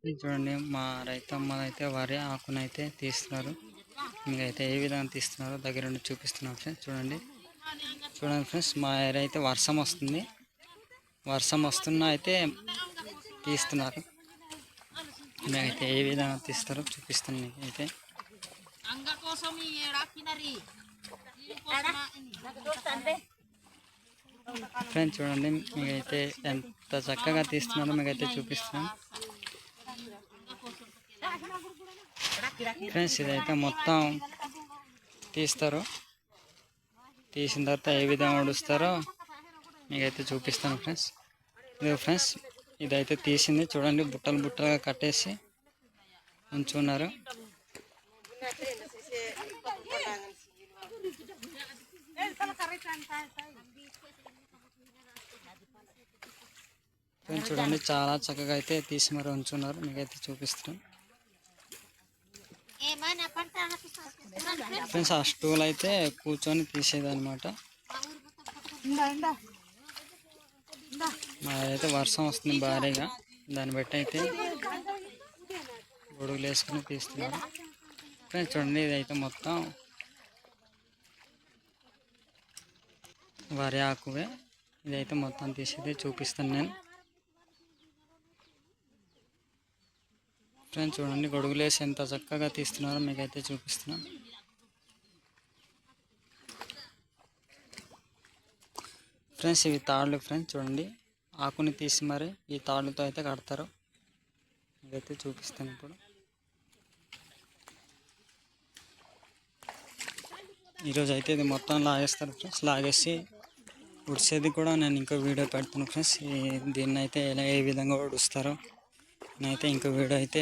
ఇది చూడండి, మా రైతమ్మలైతే వరి ఆకునైతే తీస్తున్నారు. మీకైతే ఏ విధంగా తీస్తున్నారో దగ్గర నుండి చూపిస్తున్నాం ఫ్రెండ్స్. చూడండి ఫ్రెండ్స్, మా ఏరియా అయితే వర్షం వస్తుంది. వర్షం వస్తున్నా అయితే తీస్తున్నారు. మీకైతే ఏ విధంగా తీస్తారో చూపిస్తాను మీకైతే. ఫ్రెండ్స్ చూడండి, మీకైతే ఎంత చక్కగా తీస్తున్నారో మీకైతే చూపిస్తున్నాను ఫ్రెండ్స్. ఇదైతే మొత్తం తీస్తారు. తీసిన తర్వాత ఏ విధంగా ఉడుస్తారో మీకైతే చూపిస్తాను ఫ్రెండ్స్. ఇదే ఫ్రెండ్స్, ఇదైతే తీసింది చూడండి, బుట్టలు బుట్టలుగా కట్టేసి ఉంచున్నారు. చూడండి, చాలా చక్కగా అయితే తీసి మరి ఉంచున్నారు. మీకైతే చూపిస్తున్నాను ఫ్రెండ్స్. ఆ స్టూల్ అయితే కూర్చొని తీసేదన్నమాట. మాదైతే వర్షం వస్తుంది భారీగా, దాన్ని బట్టి అయితే గొడుగులు వేసుకుని తీస్తున్నారు ఫ్రెండ్స్. చూడండి, ఇదైతే మొత్తం వరి ఆకువే. ఇదైతే మొత్తం తీసేది చూపిస్తాను నేను ఫ్రెండ్స్. చూడండి, గొడుగులు వేసి ఎంత చక్కగా తీస్తున్నారో మీకైతే చూపిస్తున్నాను ఫ్రెండ్స్. ఇవి తాళ్ళు ఫ్రెండ్స్. చూడండి, ఆకుని తీసి మరి ఈ తాళ్ళతో అయితే కడతారు. మీకైతే చూపిస్తాను ఇప్పుడు. ఈరోజు అయితే ఇది మొత్తం లాగేస్తారు ఫ్రెండ్స్. లాగేసి ఉడిసేది కూడా నేను ఇంకో వీడియో పెడతాను ఫ్రెండ్స్. దీన్ని అయితే ఎలా ఏ విధంగా ఉడుస్తారో నేనైతే ఇంకో వీడియో అయితే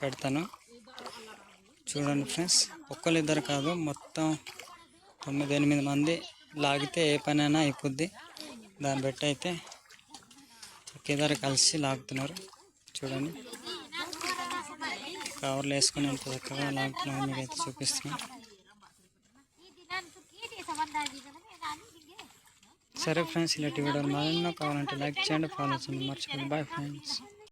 పెడతాను. చూడండి ఫ్రెండ్స్, ఒక్కరిద్దరు కాదు, మొత్తం 9-8 మంది లాగితే ఏ పనైనా అయిపోద్ది. దాన్ని బట్టి అయితే ఒకేదారు కలిసి లాగుతున్నారు. చూడండి, కవర్లు వేసుకొని ఎంత చక్కగా లాగుతున్నారు మీకైతే చూపిస్తున్నాను. సరే ఫ్రెండ్స్, ఇలాంటి వీడియోలు మరెన్నో కావాలంటే లైక్ చేయండి, ఫాలో చేయండి, మర్చిపోండి. Bye friends.